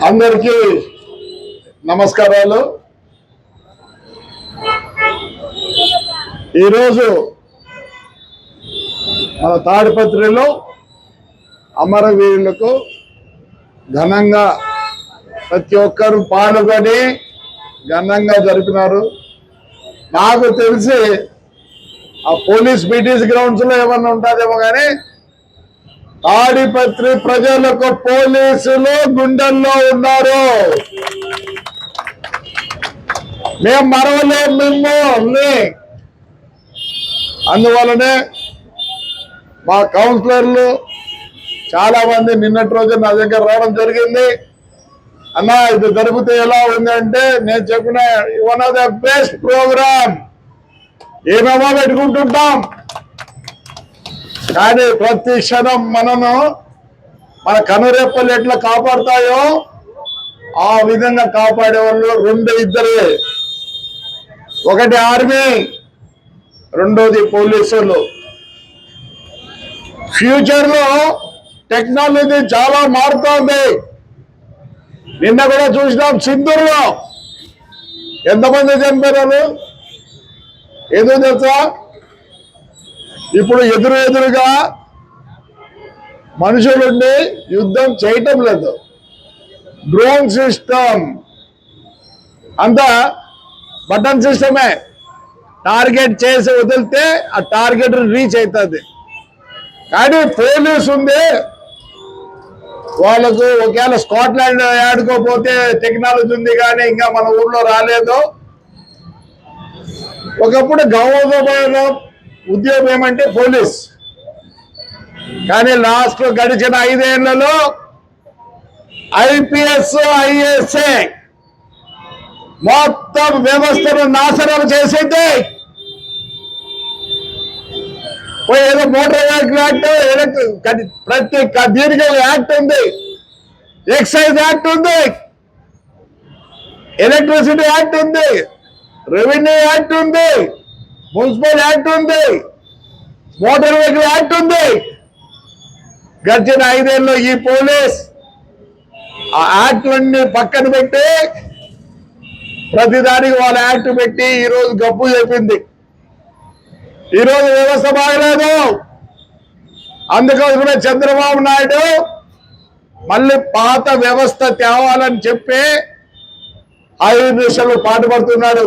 అందరికీ నమస్కారాలు. ఈరోజు మన తాడిపత్రిలో అమరవీరులకు ఘనంగా ప్రతి ఒక్కరు పాల్గొని ఘనంగా జరిపినారు. నాకు తెలిసి ఆ పోలీస్ బీటీసీ గ్రౌండ్స్ లో ఏమన్నా ఉంటుందేమో కానీ తాడిపత్రి ప్రజలకు పోలీసులు గుండెల్లో ఉన్నారు. మేము మరవలేం మిమ్మల్ని. అందువల్లనే మా కౌన్సిలర్లు చాలా మంది నిన్నటి రోజు నా దగ్గర రావడం జరిగింది. అన్న ఇది జరిగితే ఎలా ఉందంటే నేను చెప్పిన one of the best programme. ఏమేమో పెట్టుకుంటుంటాం కానీ ప్రతి క్షణం మనను మన కనురెప్పలు ఎట్లా కాపాడుతాయో ఆ విధంగా కాపాడే వాళ్ళు ఇద్దరే. ఒకటి ఆర్మీ, రెండోది పోలీసులు. ఫ్యూచర్ లో టెక్నాలజీ చాలా మారుతోంది. నిన్న కూడా చూసినాం సింధూరులో ఎంతమంది చనిపోయారు. ఏదో తెలుసా, ఇప్పుడు ఎదురుగా మనుషులుండి యుద్ధం చేయటం లేదు. డ్రోన్ సిస్టమ్ అంతా బటన్ సిస్టమే. టార్గెట్ చేసి వదిలితే ఆ టార్గెట్ రీచ్ అవుతుంది. కానీ పోలీసు ఉంది, వాళ్ళకు ఒకవేళ స్కాట్లాండ్ ఆడుకోపోతే టెక్నాలజీ ఉంది కానీ ఇంకా మన ఊర్లో రాలేదు. ఒకప్పుడు గౌరవమైన ఉద్యోగం ఏమంటే పోలీస్. కానీ లాస్ట్ గడిచిన 5 ఏళ్లలో ఐపీఎస్ ఐఏఎస్ఏ మొత్తం వ్యవస్థను నాశనం చేసింది. ఏదో మోటార్ వెహికల్ యాక్ట్, ప్రతి దీనికి యాక్ట్ ఉంది, ఎక్సైజ్ యాక్ట్ ఉంది, ఎలక్ట్రిసిటీ యాక్ట్ ఉంది, రెవెన్యూ యాక్ట్ ఉంది, మున్సిపల్ యాక్ట్ ఉంది, మోటార్ వెహికల్ యాక్ట్ ఉంది. గడిచిన 5 ఏళ్ళలో ఈ పోలీస్ ఆ యాక్ట్లన్నీ పక్కన పెట్టి ప్రతిదానికి వాళ్ళ యాక్ట్ పెట్టి ఈరోజు గప్పు చెప్పింది. ఈరోజు వ్యవస్థ బాగలేదు. అందుకోసమే చంద్రబాబు నాయుడు మళ్ళీ పాత వ్యవస్థ తేవాలని చెప్పి 5 నిమిషాలు పాటుపడుతున్నాడు.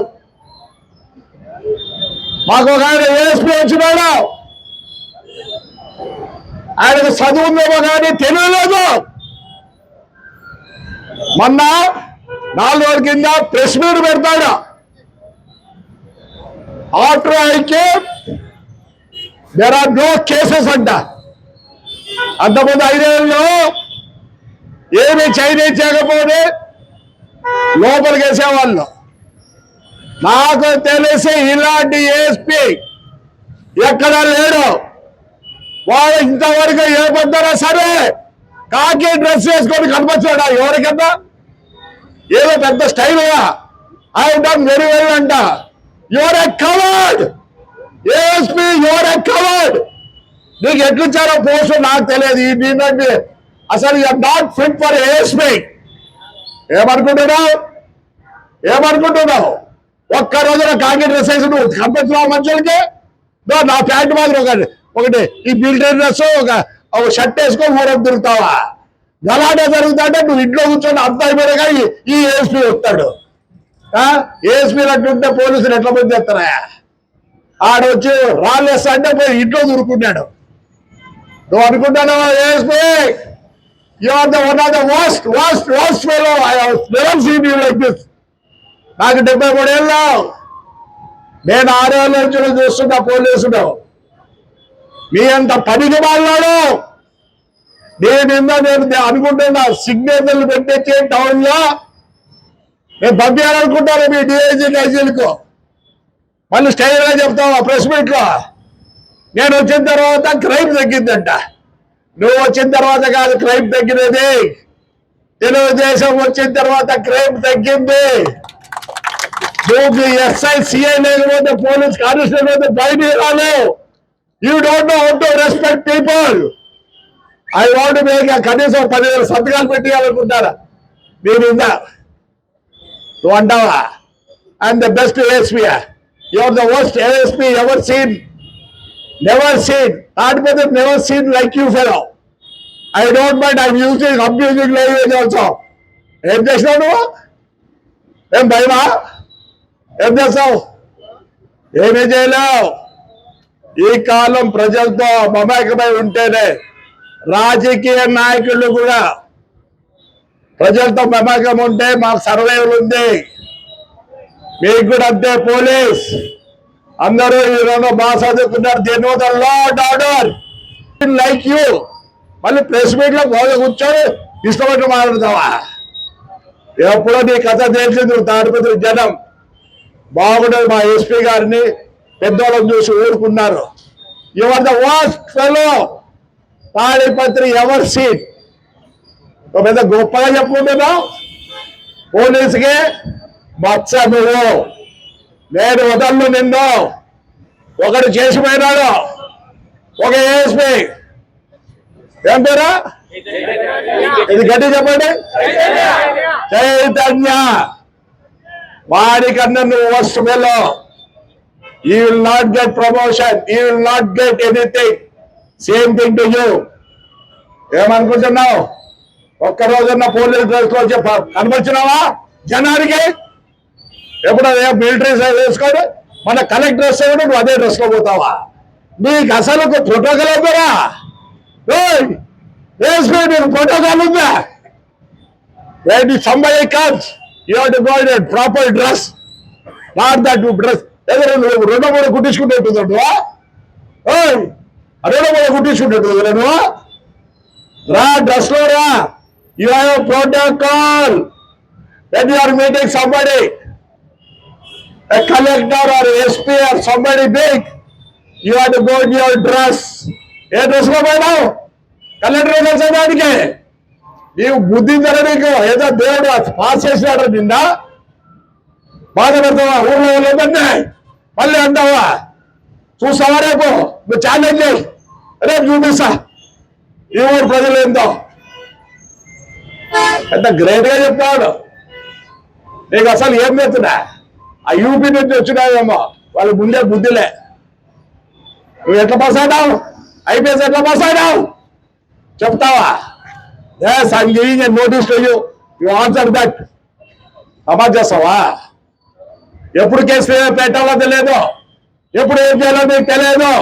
మాకు ఒక ఆయన ఏఎస్పీ వచ్చినాడు, ఆయనకు చదువు ఉందేమో కానీ తెలియలేదు. మొన్న 4 రోజుల కింద ప్రెస్ మీట్ పెడతాడు. ఆఫ్టర్ ఐకే దేర్ ఆర్ నో కేసెస్ అంట. అంతకుముందు 5 ఏళ్ళలో ఏమి చేయకపోతే లోపలికి వేసేవాళ్ళు. నాకు తెలిసి ఇలాంటి ఏఎస్పీ ఎక్కడా లేడు. వాడు ఇంతవరకు ఏ పొద్దునా సరే కాకి డ్రెస్ వేసుకొని కనిపించాడా ఎవరికన్నా? ఏదో పెద్ద స్టైల్గా ఐ డన్ వెరీ వెల్ అంట. You're a coward ASP, you're a coward. నీకు ఎట్లిచ్చారో పోస్ట్ నాకు తెలియదు. ఈ దీంట్లో అసలు you are not fit for ASP. ఏమనుకుంటున్నావు? ఒక్క రోజున కాకి డ్రెస్ వేసి నువ్వు కనిపించినావు మనుషులకి. నా ప్యాంట్ మాత్రం ఒకటి ఈ మిలిటరీ డ్రెస్ ఒక షర్ట్ వేసుకొని ఊరకు తిరుగుతావా? గలాటే జరుగుతుంటే నువ్వు ఇంట్లో కూర్చొని అంత అయిపోయినా ఈ ఏఎస్పీ వస్తాడు. ఏఎస్పీ అట్లుంటే పోలీసులు ఎట్లా మంది చేస్తారా? ఆడొచ్చి రాళ్ళేస్తా అంటే పోయి ఇంట్లో దూరుకున్నాడు. నువ్వు అనుకుంటున్నావా ASP you are the one of the worst fellow I have never seen you like this. నాకు 73 ఏళ్ళు. నేను 6 ఏళ్ళ నుంచి చూస్తున్నా పోలీసులు. మీ అంత పనికి వాళ్ళాడు. నేను అనుకుంటున్నా సిగ్నేచర్లు పెట్టే టౌన్ లో నేను పంపించాలనుకుంటాను మీ డిఐజీ ఐజీలకు. మళ్ళీ స్టైల్ గా చెప్తావా ప్రెస్ మీట్ లో? నేను వచ్చిన తర్వాత క్రైమ్ తగ్గిందంట. నువ్వు వచ్చిన తర్వాత కాదు క్రైమ్ తగ్గినది. తెలుగుదేశం వచ్చిన తర్వాత క్రైమ్ తగ్గింది. నువ్వు ఎస్ఐ సిఐ లేకపోతే పోలీస్ కానిస్టేబుల్ అయితే బయటికి రాలేవు. You don't know how to respect people. I want make కనీసం 10,000 సంతకాలు పెట్టాలనుకుంటారా మీ మీద? నువ్వు అంటావా I'm the best ASP? Your the worst ASP ever seen, never seen, not better never seen like you fellow. I don't mind I'm using abusing language also. ఏం చేసినావు నువ్వు? ఏం భయమా? ఏం చేస్తావు? ఏమీ చేయలేవు. ఈ కాలం ప్రజలతో మమేకమై ఉంటేనే రాజకీయ నాయకులు కూడా ప్రజలతో మమేకం ఉంటే మాకు సర్వైవల్ ఉంది. మీకు కూడా అంతే. పోలీస్ అందరూ ఈరోజు బాగా చదువుకున్నారు. They know the law and order like you. మళ్ళీ ప్రెస్ మీట్ లో బాగా కూర్చొని ఇష్టపడి మాట్లాడతావా? ఎప్పుడో నీ కథ తెలిసింది. తాడిపత్రి జనం బాగుండదు. మా ఎస్పీ గారిని పెద్దోళ్ళని చూసి ఊరుకున్నారు. You are the worst fellow Tadipatri ever seen. పెద్ద గొప్పగా చెప్పుకుంటున్నావు. పోలీసుకి మచ్చ నువ్వు. నేను వదలను నిన్ను. ఒకడు చేసిపోయినాడు. ఒక ఏఎస్పీ ఏం పేరా? ఇది గట్టి చెప్పండి. చైతన్య. వాడికన్నా నువ్వు worst fellow. You will not get promotion. You will not get anything. Same thing to you. ఏమనుకుంటున్నావు? ఒక్కరోజున్న పోలీస్ డ్రెస్ లో కనపరిచినావా జనానికి? ఎప్పుడైనా మిలిటరీ వేసుకొని మన కలెక్టర్ డ్రెస్ కూడా నువ్వు అదే డ్రెస్ లో పోతావా? నీకు అసలు ప్రోటోకాల్ అవుతారా? నీకు ప్రోటోకాల్ ఉందా? somebody comes, you have to go in a proper dress. Not that you dress. నువ్వు 2-3 కుట్టించుకుంటుందా? నువ్వు 2-3 కుట్టించుకుంటుందా? నువ్వు రా, డ్రెస్ లో రా. You have a protocol. When you are meeting somebody, a collector or SP or somebody big, you have to go in your dress. A dress లో పోయినావు? Collector కలిసేదానికి నీవు బుద్ధి ధర నీకు ఏదో దేవుడు పాస్ చేసినాడు. నిన్న బాధపడతావా? ఊళ్ళో లేదంటే మళ్ళీ అంటావా? చూస్తావా? రేపు నువ్వు ఛాలెంజ్ చేయి. రేపు చూపిస్తా ఈ ఊరు ప్రజలు ఏందో. ఎంత గ్రేట్ గా చెప్తాడు. నీకు అసలు ఏం చేస్తున్నా? ఆ యూపీ నుంచి వచ్చినావేమో, వాళ్ళు ముందే బుద్ధిలే. నువ్వు ఎట్లా పాస్ అయినావు? ఐపీఎస్ ఎట్లా పాస్ అయినావు చెప్తావా? Yes, I'm giving a notice to you. You answer that. అమలు చేస్తావా? ఎప్పుడు కేసు పెట్టాలో తెలియదు, ఎప్పుడు ఏం చేయాలో నీకు తెలియదు.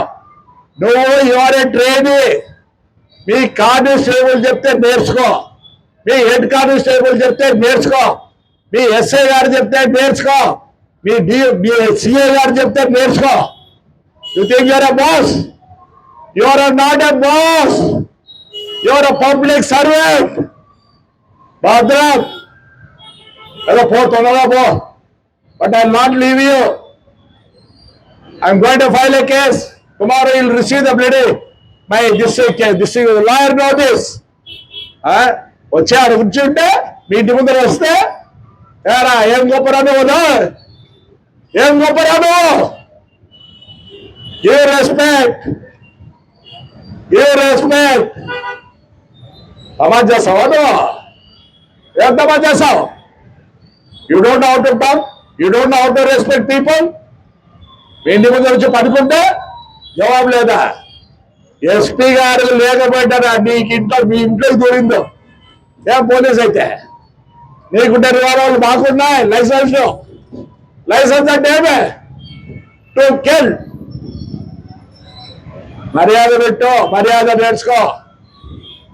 నువ్వు your A trainee. Me constable చెప్తే నేర్చుకో, మీ హెడ్ కానిస్టేబుల్ చెప్తే నేర్చుకో, మీ ఎస్ఐ గారు చెప్తే నేర్చుకో, మీ సిఐ గారు చెప్తే నేర్చుకో. You think your a boss? You are not a boss. You are a public servant. Bhadram, hello, po. But I will not leave you. I am going to file a case. Tomorrow you will receive the bloody my district lawyer notice. వచ్చారు కూర్చుంటే మీ ఇంటి ముందర వస్తే ఏరా ఏం గొప్పరాను వదా? ఏం గొప్పరాను? Give respect. Samaj చేస్తావా? ఏం సమాజ్ చేస్తావు? You don't how to talk, you don't how to respect people. మీ ఇంటి ముందు వచ్చి పడుకుంటే జవాబు లేదా? ఎస్పీ గారు లేకపోయింటారా నీకు ఇంట్లో, మీ ఇంట్లోకి దూరిందో ఏం పోలీస్ అయితే? నీకుంటే రివాల్వర్లు మాకున్నాయి. లైసెన్స్ అంటే ఏమే? To kill. మర్యాద పెట్టు, మర్యాద నేర్చుకో.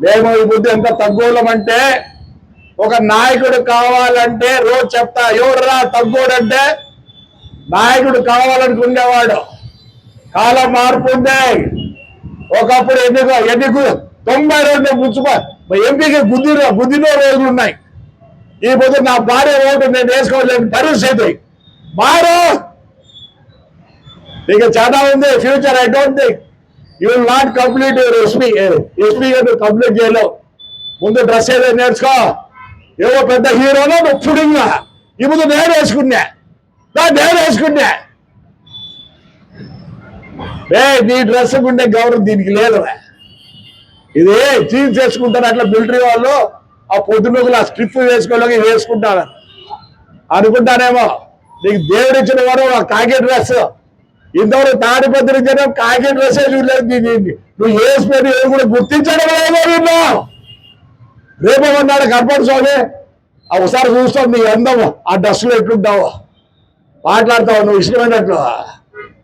మేము ఈ బుద్ధి ఎంత తగ్గులమంటే, ఒక నాయకుడు కావాలంటే రోజు చెప్తా, ఎవరురా తగ్గుడంటే నాయకుడు కావాలనుకునేవాడు. కాలం మార్పు ఉంది. ఒకప్పుడు ఎన్నికు 92 మున్సిపల్ ఎంపీకి గుద్దిన రోజులు ఉన్నాయి. ఈ పొద్దు నా భార్య ఓటు నేను వేసుకోలేని పరిస్థితి. మారు నీకు చాలా ఉంది future. I don't think you will not complete your SP గారు కంప్లీట్ చేయలేవు. ముందు డ్రెస్ ఏదో నేర్చుకో. ఏవో పెద్ద హీరోలో నువ్వు పుడింగా ఈ ముందు నేను వేసుకున్నా. నీ డ్రెస్ ఉండే గౌరవం దీనికి లేదు. ఇది జీన్స్ వేసుకుంటారు అట్లా మిలిటరీ వాళ్ళు ఆ పొద్దున్నగులు ఆ స్ట్రిప్ వేసుకోలేక వేసుకుంటారు అనుకుంటానేమో. నీకు దేవుడు ఇచ్చిన వారు ఆ కాకి డ్రెస్ ఇంతవరకు తాడిపత్రి నుంచి కాకి డ్రెస్ చూడలేదు. నువ్వు వేసిపోయి ఏది కూడా గుర్తించడం లేదు. రేపు అన్నాడు కనపడు స్వామి ఒకసారి చూస్తావు నీ అందం ఆ డ్రెస్సులో ఎట్లుంటావు మాట్లాడతావు నువ్వు ఇష్టమైనట్లు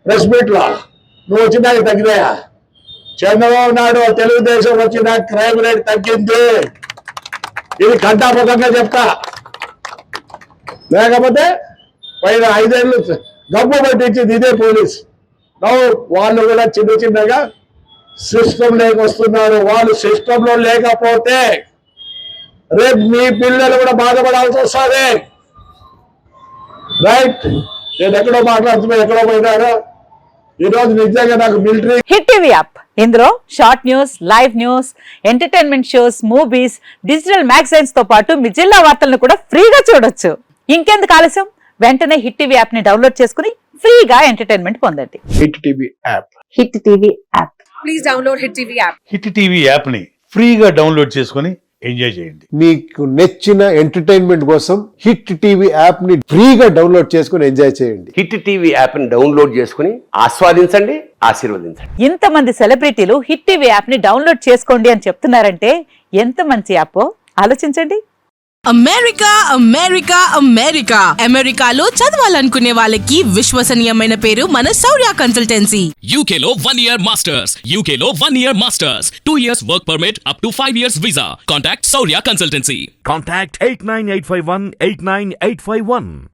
ప్రెస్ మీట్ లో నువ్వు వచ్చినాక తగ్గినాయా. చంద్రబాబు నాయుడు తెలుగుదేశం వచ్చిన క్రైమ్ రేట్ తగ్గింది. ఇది కంటాముఖంగా చెప్తా. లేకపోతే పైన 5 ఏళ్ళు గబ్బు పట్టించింది ఇదే పోలీస్. వాళ్ళు కూడా చిన్న చిన్నగా సిస్టమ్ లేక వస్తున్నారు. వాళ్ళు సిస్టంలో లేకపోతే రేపు మీ పిల్లలు కూడా బాధపడాల్సి వస్తుంది. రైట్. నేను ఎక్కడో మాట్లాడుతున్నా ఎక్కడో పోయినారు. ఈరోజు నిజంగా నాకు మిలిటరీ. హిట్ టీవీ యాప్ ఇందులో short news, live news, entertainment shows, movies, digital magazines తో పాటు మీ జిల్లా వార్తలను కూడా ఫ్రీగా చూడొచ్చు. ఇంకెందుకు ఆలస్యం, వెంటనే హిట్ టీవీ యాప్ ని డౌన్లోడ్ చేసుకుని ఫ్రీగా ఎంటర్టైన్మెంట్ పొందండి. Hit TV app. Hit TV app. Please download hit TV app. Hit TV app ని ఫ్రీగా డౌన్లోడ్ చేసుకుని ఎంజాయ్ చేయండి. మీకు నచ్చిన ఎంటర్టైన్మెంట్ కోసం హిట్ టీవీ యాప్ ని ఫ్రీగా డౌన్లోడ్ చేసుకుని ఎంజాయ్ చేయండి. హిట్ టీవీ యాప్ ని డౌన్లోడ్ చేసుకుని ఆస్వాదించండి, ఆశీర్వదించండి. ఇంతమంది సెలబ్రిటీలు హిట్ టీవీ యాప్ ని డౌన్లోడ్ చేసుకోండి అని చెప్తున్నారంటే ఎంత మంచి యాప్ ఆలోచించండి. అమెరికా అమెరికా అమెరికా అమెరికాలో చదవాలనుకునే వాళ్ళకి విశ్వసనీయమైన పేరు మన శౌర్య consultancy. UK Law 1 Year Masters. UK Law 1 Year Masters. 2 years work permit up to 5 years visa. Contact Saurya Consultancy. Contact 89851 89851.